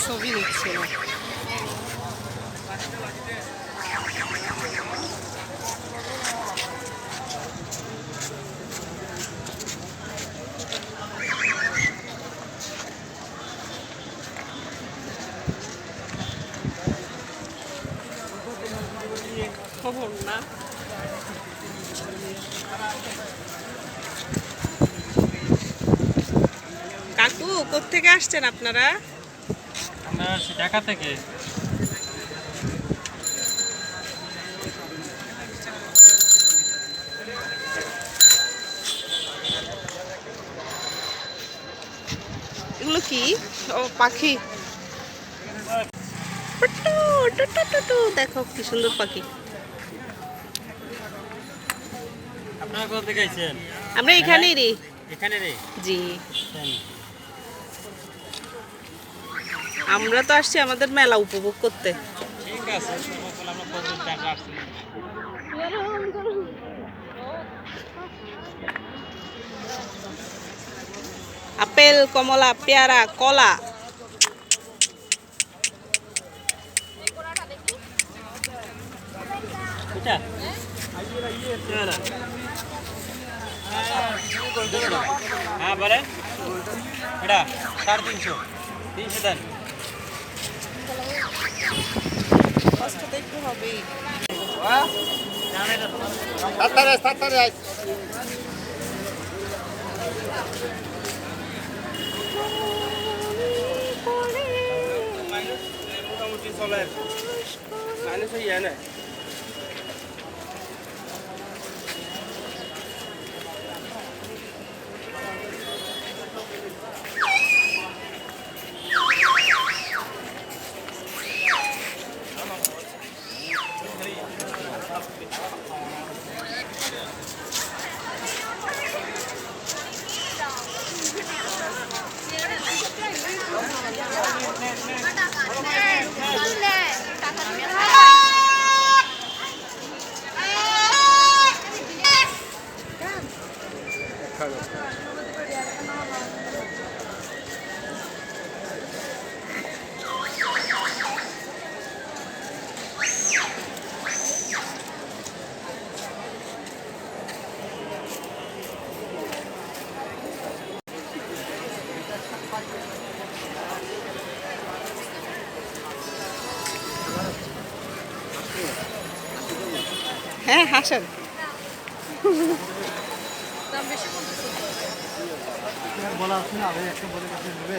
ছবি নিচ্ছে না। না কাকু কোত্থেকে আসছেন আপনারা? আমরা ঢাকা থেকে। এগুলো কি? ও পাখি। দেখো কি সুন্দর পাখি। আপনারা কোথা থেকে আইছেন? আমরা এখানেই রে। এখানে রে? জি। আমরা তো আসছি আমাদের মেলা উপভোগ করতে। ঠিক আছে, আমরা প্রতিদিন ঢাকা আসছি। আপেল, কমলা, পেয়ারা, কলা। হ্যাঁ বলেন, এটা 350, 300 দেন। কষ্ট তো একটু হবেই। মোটামুটি চলে মাইনাস ইয়ে না। হ্যাঁ হাসেন। বলা আছে না, একটা বলে কাছে নেবে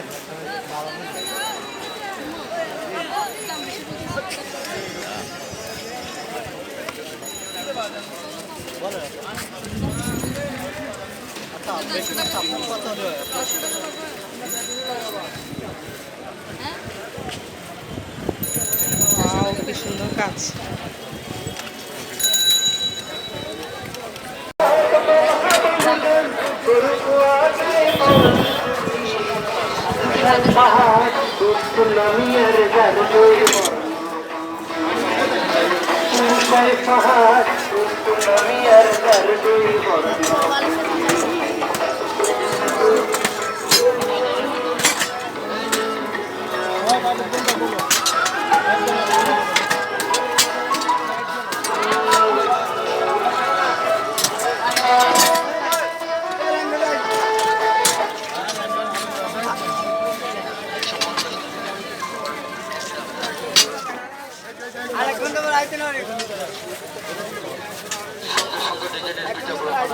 কি সুন্দর কাজ।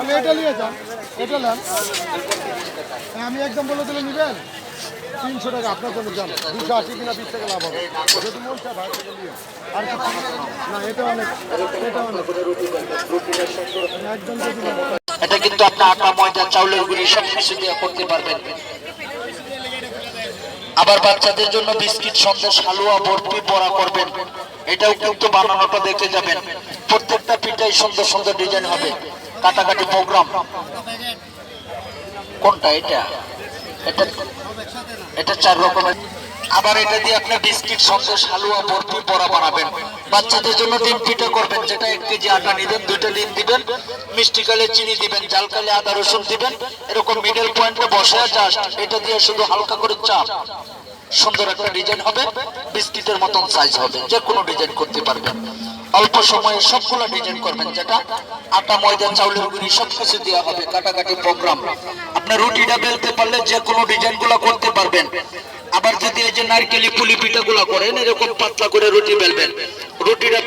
আমি এটা নিয়ে যান, এটা নেন। আমি একদম বলে দিলে নিবেন 300 টাকা আপনার জন্য যান, 280 কিনা 20 টাকা লাভ হবে যদি মনটা ভাই থেকে নিয়ে। আর কিছু না, এটা অনেক, এটা অনেক একদম যদি এটা কিন্তু আপনি আটা ময়দা চাউলের গুঁড়ি সব কিছু দিয়ে করতে পারবেন। আবার বাচ্চাদের জন্য বিস্কিট, সন্দেশ, হালুয়া, বরফি, বড়া করবেন, এটাও কিন্তু বানানোটা দেখতে যাবেন। প্রত্যেকটা পিঠাই সুন্দর সুন্দর ডিজাইন হবে, কাটাকাটি প্রোগ্রাম। কোনটা এটা? এটা 4 রকমের। আবার এটা দিয়ে আপনি বিস্কিট সন্দেশ হালুয়া বরফি বড়া বানাবেন। বাচ্চাদের জন্য ডিম পিঠা করবেন, যেটা 1 কেজি আটা নিবেন, 2টা ডিম দিবেন, মিষ্টি কালে চিনি দিবেন, জাল কালে আদা রসুন দিবেন, এরকম মিডল পয়েন্টে বসে জাস্ট এটা দিয়ে শুধু হালকা করে চাপ, সুন্দর একটা ডিজাইন হবে, বিস্কিটের মতন সাইজ হবে, যে কোনো ডিজাইন করতে পারবেন। অল্প সময়ে সবগুলো ডিজাইন করবেন, যেটা আটা ময়দা চাউলের গুঁড়ি সবকিছু দেওয়া হবে, কাটাকাটি প্রোগ্রাম। আপনার রুটিটা বেলতে পারলে যে কোনো ডিজাইন গুলো করতে পারবেন। আবার যদি এই যে নারকেলি পুলি পিঠা গুলা করেন, এরকম পাতলা করে রুটি বেলবেন, রুটিটা